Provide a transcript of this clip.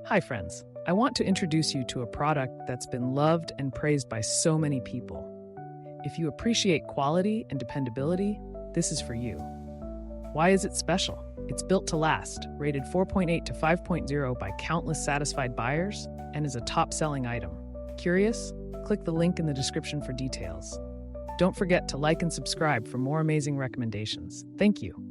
Hi, friends. I want to introduce you to a product that's been loved and praised by so many people. If you appreciate quality and dependability, this is for you. Why is it special? It's built to last, rated 4.8 to 5.0 by countless satisfied buyers, and is a top-selling item. Curious? Click the link in the description for details. Don't forget to like and subscribe for more amazing recommendations. Thank you.